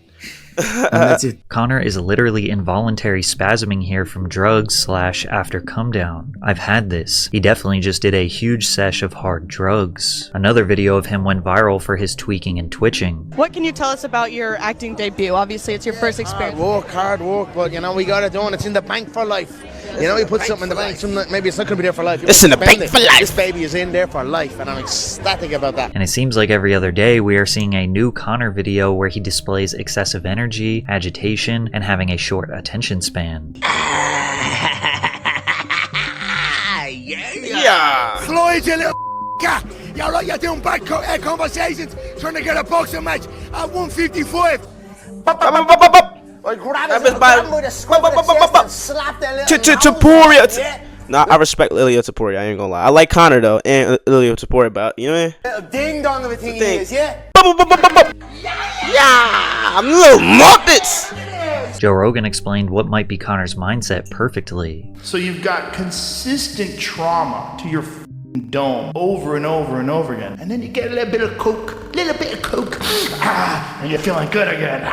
And that's it. Conor is literally involuntary spasming here from drugs / after come down. I've had this. He definitely just did a huge sesh of hard drugs. Another video of him went viral for his tweaking and twitching. What can you tell us about your acting debut? Obviously, it's your first experience. Hard work, but you know, we got it done. It's in the bank for life. You know, you put something in the bank, maybe it's not going to be there for life. It's in the bank for life. This baby is in there for life, and I'm ecstatic about that. And it seems like every other day we are seeing a new Conor video where he displays excessive energy, agitation, and having a short attention span. Yeah. Floyd, you little you're right, you're doing bad conversations, trying to get a boxing match at 155. I grab him by the scruff of the chest and slap that little Taporia. Nah, I respect Ilia Taporia, I ain't gonna lie. I like Conor though, and Ilia Taporia, but you know what I mean? little ding dong of a thing he is, yeah? Yeah, I'm little muppets. Joe Rogan explained what might be Conor's mindset perfectly. So you've got consistent trauma to your dome over and over and over again. And then you get a little bit of coke, and you're feeling good again.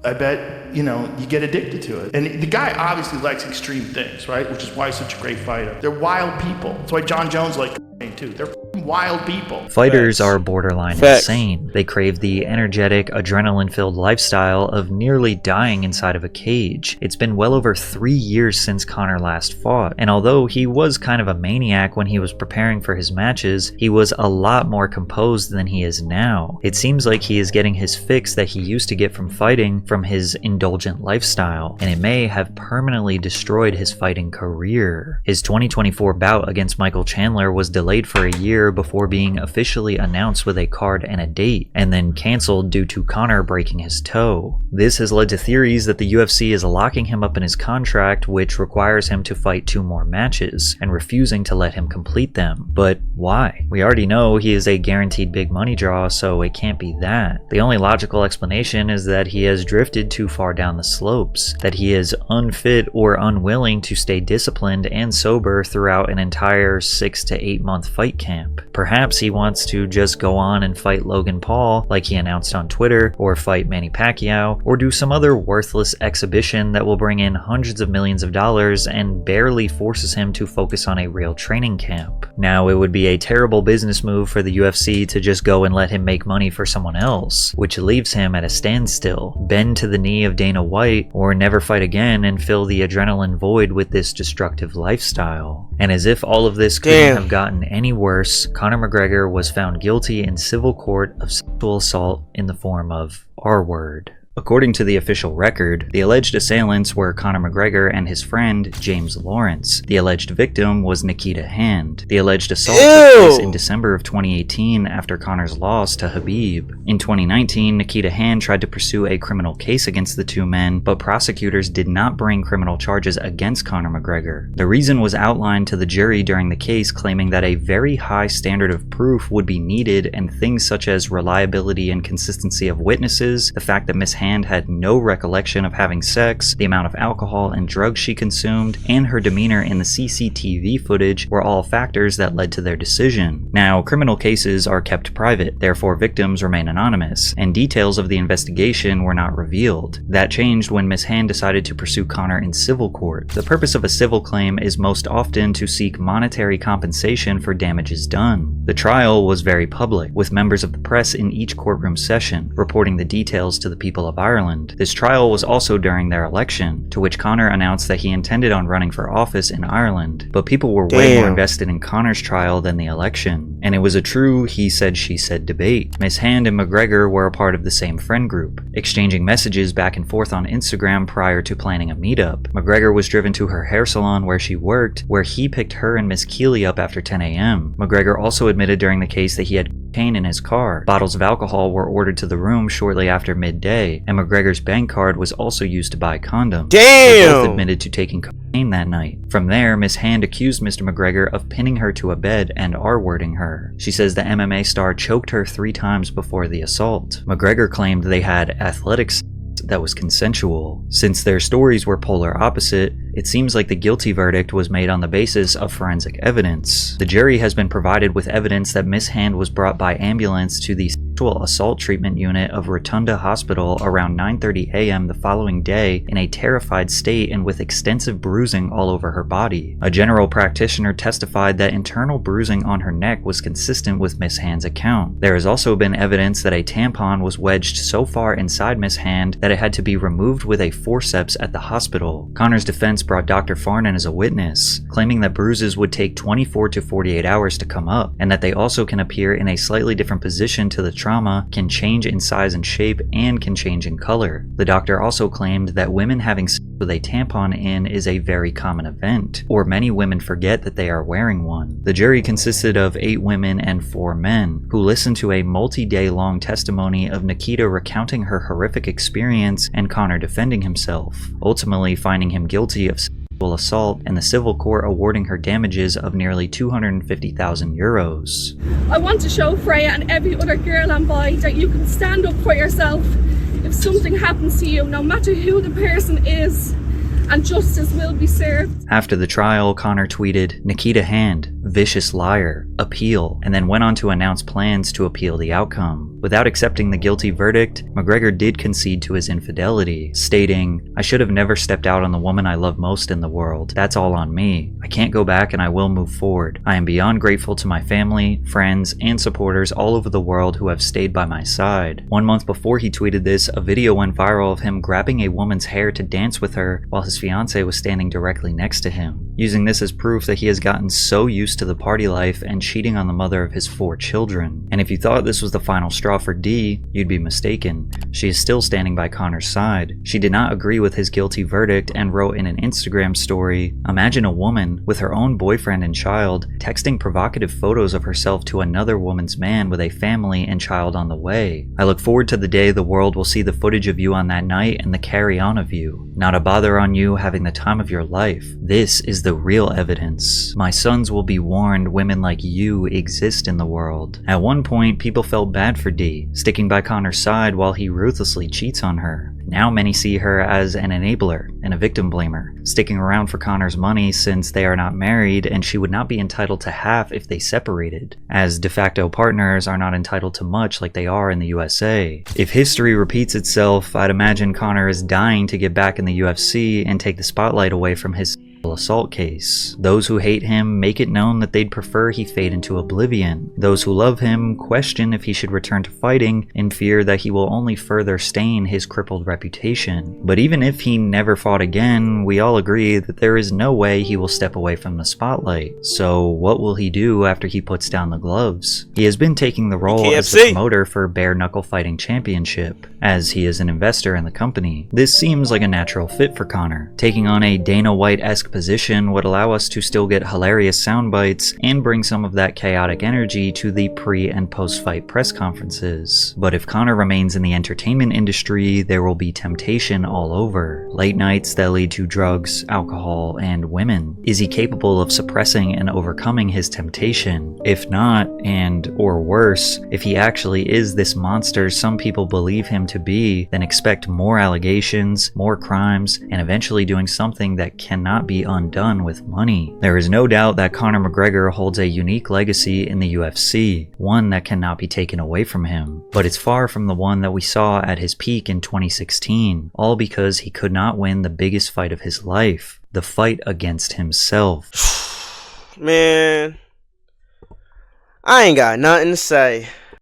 I bet, you know, you get addicted to it. And the guy obviously likes extreme things, right? Which is why he's such a great fighter. They're wild people. That's why John Jones likes too. They're wild people. Fighters are borderline insane. They crave the energetic, adrenaline-filled lifestyle of nearly dying inside of a cage. It's been well over 3 years since Conor last fought, and although he was kind of a maniac when he was preparing for his matches, he was a lot more composed than he is now. It seems like he is getting his fix that he used to get from fighting from his indulgent lifestyle, and it may have permanently destroyed his fighting career. His 2024 bout against Michael Chandler was delayed for a year before being officially announced with a card and a date, and then cancelled due to Conor breaking his toe. This has led to theories that the UFC is locking him up in his contract, which requires him to fight 2 more matches, and refusing to let him complete them. But why? We already know he is a guaranteed big money draw, so it can't be that. The only logical explanation is that he has drifted too far down the slopes, that he is unfit or unwilling to stay disciplined and sober throughout an entire 6 to 8 month fight camp. Perhaps he wants to just go on and fight Logan Paul like he announced on Twitter, or fight Manny Pacquiao, or do some other worthless exhibition that will bring in hundreds of millions of dollars and barely forces him to focus on a real training camp. Now, it would be a terrible business move for the UFC to just go and let him make money for someone else, which leaves him at a standstill, bend to the knee of Dana White, or never fight again and fill the adrenaline void with this destructive lifestyle. And as if all of this couldn't have gotten any worse, Conor McGregor was found guilty in civil court of sexual assault in the form of R-word. According to the official record, the alleged assailants were Conor McGregor and his friend, James Lawrence. The alleged victim was Nikita Hand. The alleged assault took place in December of 2018 after Conor's loss to Khabib. In 2019, Nikita Hand tried to pursue a criminal case against the 2 men, but prosecutors did not bring criminal charges against Conor McGregor. The reason was outlined to the jury during the case, claiming that a very high standard of proof would be needed, and things such as reliability and consistency of witnesses, the fact that Miss Hand had no recollection of having sex, the amount of alcohol and drugs she consumed, and her demeanor in the CCTV footage were all factors that led to their decision. Now, criminal cases are kept private, therefore victims remain anonymous, and details of the investigation were not revealed. That changed when Miss Hand decided to pursue Conor in civil court. The purpose of a civil claim is most often to seek monetary compensation for damages done. The trial was very public, with members of the press in each courtroom session, reporting the details to the people of Ireland. This trial was also during their election, to which Conor announced that he intended on running for office in Ireland, but people were way more invested in Conor's trial than the election. And it was a true he said she said debate. Miss Hand and McGregor were a part of the same friend group, exchanging messages back and forth on Instagram prior to planning a meetup. McGregor was driven to her hair salon where she worked, where he picked her and Miss Keeley up after 10 a.m. McGregor also admitted during the case that he had cocaine in his car. Bottles of alcohol were ordered to the room shortly after midday, and McGregor's bank card was also used to buy condoms. They both admitted to taking cocaine that night. From there, Miss Hand accused Mr. McGregor of pinning her to a bed and R-wording her. She says the MMA star choked her 3 times before the assault. McGregor claimed they had athletics that was consensual. Since their stories were polar opposite, it seems like the guilty verdict was made on the basis of forensic evidence. The jury has been provided with evidence that Miss Hand was brought by ambulance to the sexual assault treatment unit of Rotunda Hospital around 9:30 a.m. the following day in a terrified state and with extensive bruising all over her body. A general practitioner testified that internal bruising on her neck was consistent with Miss Hand's account. There has also been evidence that a tampon was wedged so far inside Miss Hand that it had to be removed with a forceps at the hospital. Conor's defense brought Dr. Farnan as a witness, claiming that bruises would take 24 to 48 hours to come up, and that they also can appear in a slightly different position to the trauma, can change in size and shape, and can change in color. The doctor also claimed that women having sex with a tampon in is a very common event, or many women forget that they are wearing one. The jury consisted of 8 women and 4 men, who listened to a multi-day long testimony of Nikita recounting her horrific experience and Conor defending himself, ultimately finding him guilty of sexual assault and the civil court awarding her damages of nearly 250,000 euros. I want to show Freya and every other girl and boy that you can stand up for yourself if something happens to you, no matter who the person is, and justice will be served. After the trial, Conor tweeted, "Nikita Hand, vicious liar, appeal," and then went on to announce plans to appeal the outcome. Without accepting the guilty verdict, McGregor did concede to his infidelity, stating, "I should have never stepped out on the woman I love most in the world. That's all on me. I can't go back and I will move forward. I am beyond grateful to my family, friends, and supporters all over the world who have stayed by my side." 1 month before he tweeted this, a video went viral of him grabbing a woman's hair to dance with her while his fiancée was standing directly next to him, using this as proof that he has gotten so used to the party life and cheating on the mother of his 4 children. And if you thought this was the final straw for Dee, you'd be mistaken. She is still standing by Conor's side. She did not agree with his guilty verdict and wrote in an Instagram story, "Imagine a woman with her own boyfriend and child texting provocative photos of herself to another woman's man with a family and child on the way. I look forward to the day the world will see the footage of you on that night and the carry on of you. Not a bother on you, having the time of your life. This is the real evidence. My sons will be warned women like you exist in the world." At one point, people felt bad for Dee, sticking by Conor's side while he ruthlessly cheats on her. Now many see her as an enabler and a victim blamer, sticking around for Conor's money since they are not married and she would not be entitled to half if they separated, as de facto partners are not entitled to much like they are in the USA. If history repeats itself, I'd imagine Conor is dying to get back in the UFC and take the spotlight away from his assault case. Those who hate him make it known that they'd prefer he fade into oblivion. Those who love him question if he should return to fighting in fear that he will only further stain his crippled reputation. But even if he never fought again, we all agree that there is no way he will step away from the spotlight. So what will he do after he puts down the gloves? He has been taking the role as the promoter for Bare Knuckle Fighting Championship, as he is an investor in the company. This seems like a natural fit for Conor. Taking on a Dana White-esque position would allow us to still get hilarious sound bites and bring some of that chaotic energy to the pre- and post-fight press conferences. But if Conor remains in the entertainment industry, there will be temptation all over. Late nights that lead to drugs, alcohol, and women. Is he capable of suppressing and overcoming his temptation? If not, or worse, if he actually is this monster some people believe him to be, then expect more allegations, more crimes, and eventually doing something that cannot be undone with money. There is no doubt that Conor McGregor holds a unique legacy in the UFC, one that cannot be taken away from him. But it's far from the one that we saw at his peak in 2016, all because he could not win the biggest fight of his life, the fight against himself. Man, I ain't got nothing to say.